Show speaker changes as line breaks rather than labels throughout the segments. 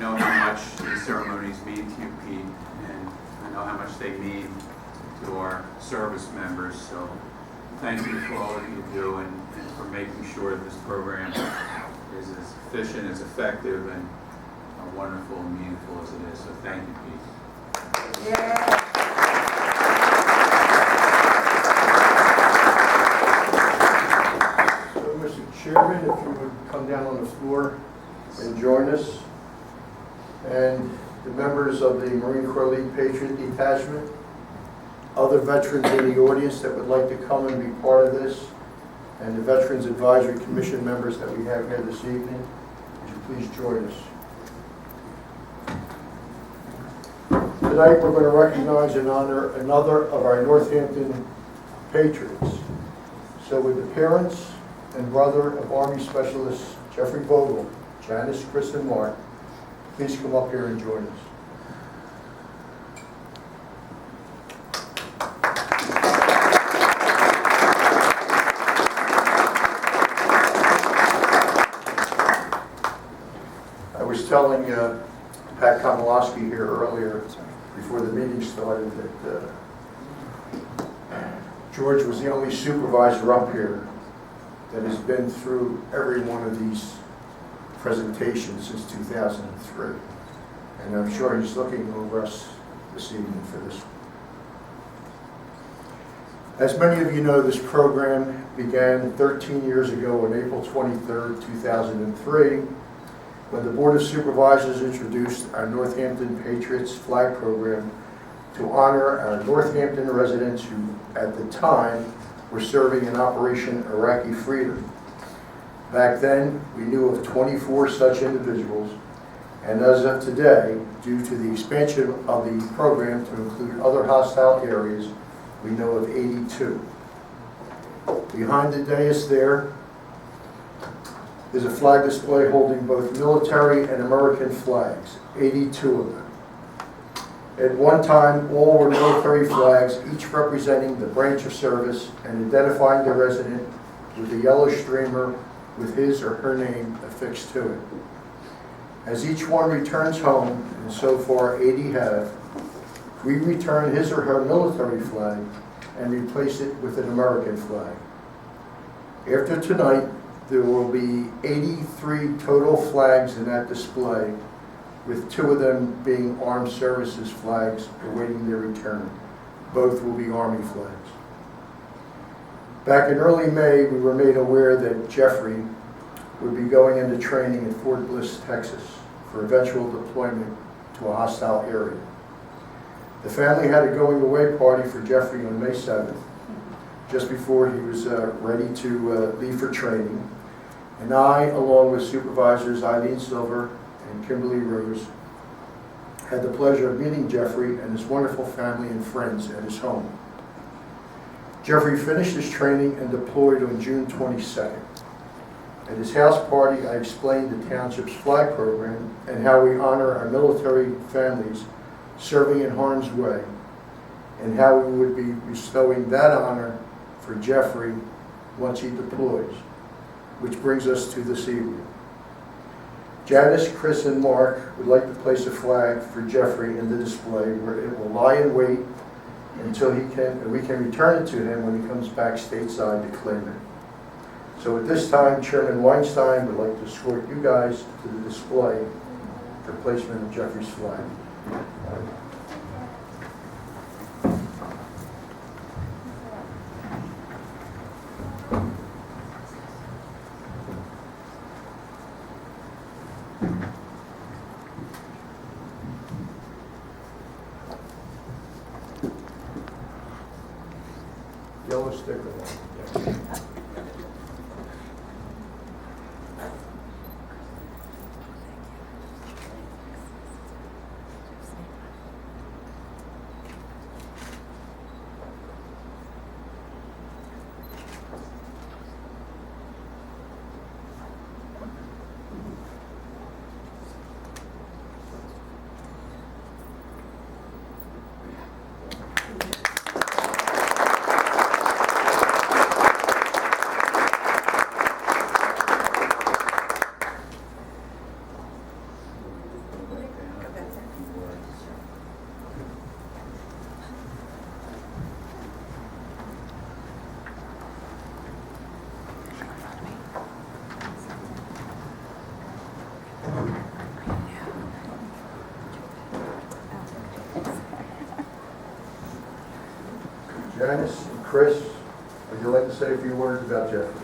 know how much these ceremonies mean to you, Pete, and I know how much they mean to our service members. So thank you for all that you do and for making sure that this program is as efficient, as effective, and wonderful and meaningful as it is. So thank you, Pete.
Yeah.
So, Mr. Chairman, if you would come down on the floor and join us, and the members of the Marine Corps League Patriot Detachment, other veterans in the audience that would like to come and be part of this, and the Veterans Advisory Commission members that we have here this evening, would you please join us? Tonight we're going to recognize and honor another of our Northampton Patriots. So with the parents and brother of Army Specialist Jeffrey Vogel, Janice, Chris, and Mark, please come up here and join us. I was telling Pat Komolowski here earlier, before the meeting started, that George was the only supervisor up here that has been through every one of these presentations since 2003. And I'm sure he's looking over us this evening for this one. As many of you know, this program began 13 years ago on April 23rd, 2003, when the Board of Supervisors introduced our Northampton Patriots Flag Program to honor our Northampton residents who, at the time, were serving in Operation Iraqi Freedom. Back then, we knew of 24 such individuals, and as of today, due to the expansion of the program to include other hostile areas, we know of 82. Behind the dais there is a flag display holding both military and American flags, 82 of them. At one time, all were military flags, each representing the branch of service and identifying the resident with a yellow streamer with his or her name affixed to it. As each one returns home, and so far 80 have, we return his or her military flag and replace it with an American flag. After tonight, there will be 83 total flags in that display, with 2 of them being armed services flags awaiting their return. Both will be Army flags. Back in early May, we were made aware that Jeffrey would be going into training in Fort Bliss, Texas, for eventual deployment to a hostile area. The family had a going away party for Jeffrey on May 7th, just before he was ready to leave for training. And I, along with Supervisors Eileen Silver and Kimberly Rose, had the pleasure of meeting Jeffrey and his wonderful family and friends at his home. Jeffrey finished his training and deployed on June 22nd. At his house party, I explained the Township's Flag Program and how we honor our military families serving in harm's way, and how we would be bestowing that honor for Jeffrey once he deploys, which brings us to this evening. Janice, Chris, and Mark would like to place a flag for Jeffrey in the display where it will lie in wait until we can return it to him when he comes back stateside to claim it. So at this time, Chairman Weinstein would like to escort you guys to the display for placement of Jeffrey's flag. Yellow sticker. Janice and Chris, would you like to say a few words about Jeffrey?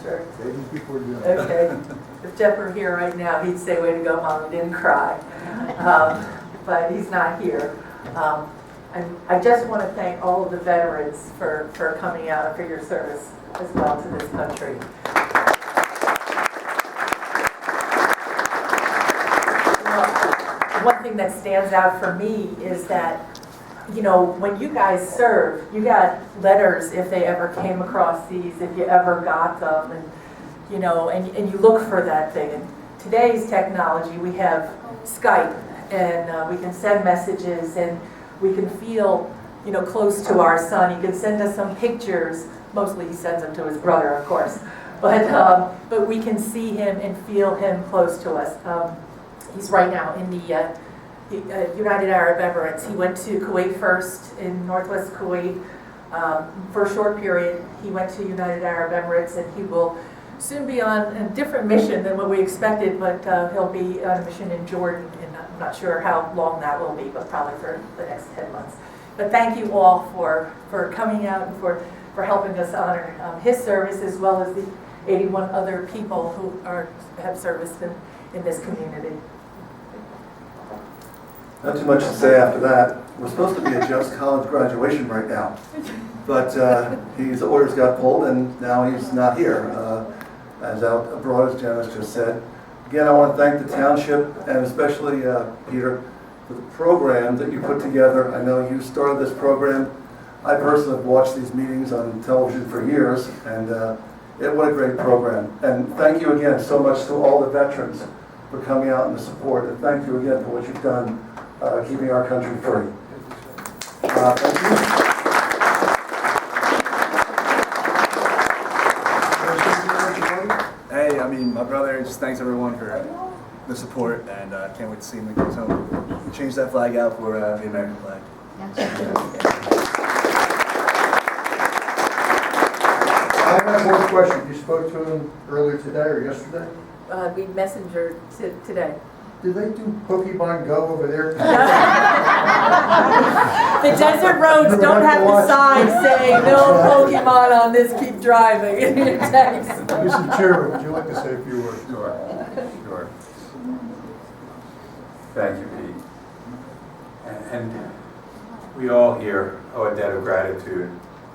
Sure.
Ladies before gentlemen.
Okay. If Jeff were here right now, he'd say, "Way to go, Mom, you didn't cry." But he's not here. And I just want to thank all of the veterans for coming out and for your service as well to this country. One thing that stands out for me is that, you know, when you guys served, you got letters if they ever came across these, if you ever got them, and you know, and you look for that thing. And today's technology, we have Skype, and we can send messages, and we can feel, you know, close to our son. He can send us some pictures. Mostly he sends them to his brother, of course, but we can see him and feel him close to us. He's right now in the United Arab Emirates. He went to Kuwait first, in Northwest Kuwait, for a short period. He went to United Arab Emirates, and he will soon be on a different mission than what we expected, but he'll be on a mission in Jordan, and I'm not sure how long that will be, but probably for the next 10 months. But thank you all for coming out and for helping us honor his service, as well as the 81 other people who have serviced in this community.
Not too much to say after that. We're supposed to be at Jeff's college graduation right now, but his orders got pulled and now he's not here, as out abroad, as Janice just said. Again, I want to thank the township and especially Peter for the program that you put together. I know you started this program. I personally have watched these meetings on television for years, and what a great program. And thank you again so much to all the veterans for coming out and the support, and thank you again for what you've done keeping our country free. Thank you.
Hey, I mean, my brother just thanks everyone for the support, and can't wait to see him when he comes home. Change that flag out for the American flag.
I have one question. You spoke to him earlier today or yesterday?
We messengered today.
Did they do Pokemon Go over there?
The desert roads don't have the sign saying "No Pokemon on this. Keep driving." In your text.
Mr. Chairman, would you like to say a few words?
Sure. Thank you, Pete. And we all here owe a debt of gratitude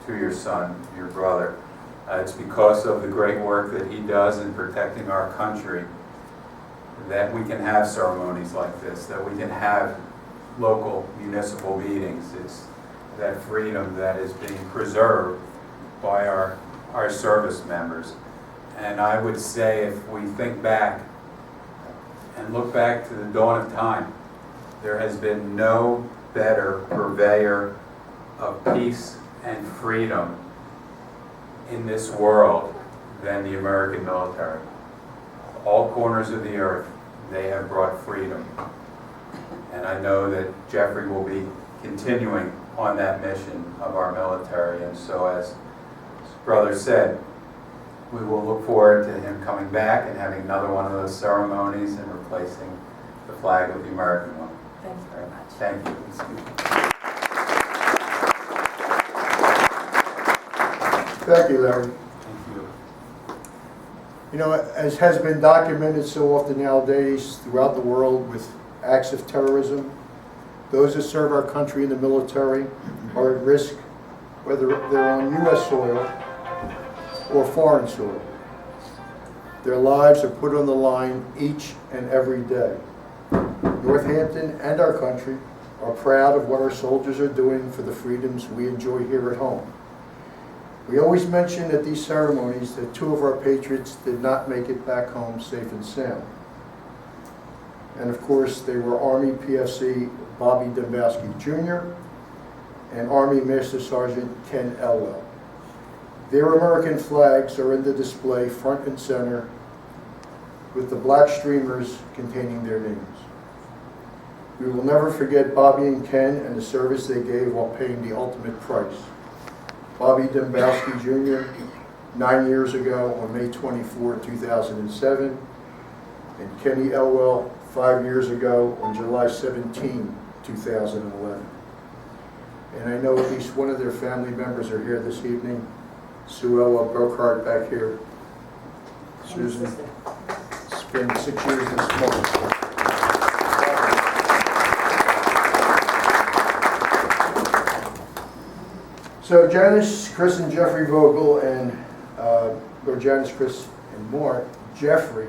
to your son, your brother. It's because of the great work that he does in protecting our country that we can have ceremonies like this, that we can have local municipal meetings. It's that freedom that is being preserved by our service members. And I would say, if we think back and look back to the dawn of time, there has been no better purveyor of peace and freedom in this world than the American military. All corners of the earth, they have brought freedom. And I know that Jeffrey will be continuing on that mission of our military. And so, as his brother said, we will look forward to him coming back and having another one of those ceremonies and replacing the flag with the American one.
Thank you very much.
Thank you.
Thank you, Larry.
Thank you.
You know, as has been documented so often nowadays throughout the world with acts of terrorism, those that serve our country in the military are at risk, whether they're on U.S. soil or foreign soil. Their lives are put on the line each and every day. Northampton and our country are proud of what our soldiers are doing for the freedoms we enjoy here at home. We always mention at these ceremonies that 2 of our Patriots did not make it back home safe and sound. And of course, they were Army PFC Bobby Dembowski Jr. and Army Master Sergeant Ken Elwell. Their American flags are in the display front and center with the black streamers containing their names. We will never forget Bobby and Ken and the service they gave while paying the ultimate price. Bobby Dembowski Jr., 9 years ago on May 24, 2007, and Kenny Elwell, 5 years ago on July 17, 2011. And I know at least one of their family members are here this evening. Sue Ella Brokart back here. Susan, it's been 6 years this month. So Janice, Chris, and Jeffrey Vogel, and or Janice, Chris, and more, Jeffrey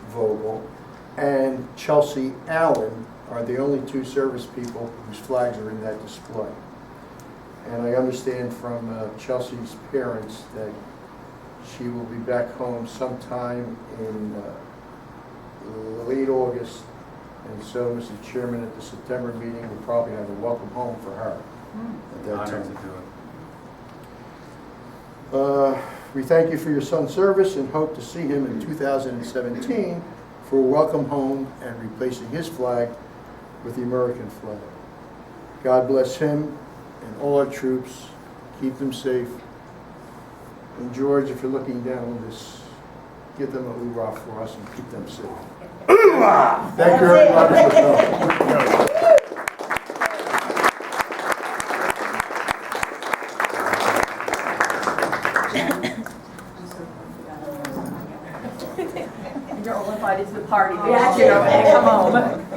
Vogel, and Chelsea Allen are the only two service people whose flags are in that display. And I understand from Chelsea's parents that she will be back home sometime in late August. And so, Mr. Chairman, at the September meeting, we'll probably have a welcome home for her at that
Honored to
time.
do it.
We thank you for your son's service and hope to see him in 2017 for a welcome home and replacing his flag with the American flag. God bless him and all our troops. Keep them safe. And George, if you're looking down on this, give them a hoorah for us and keep them safe. Thank you very much for coming.
You're all invited to the party.
Yeah,
You know, when you come home.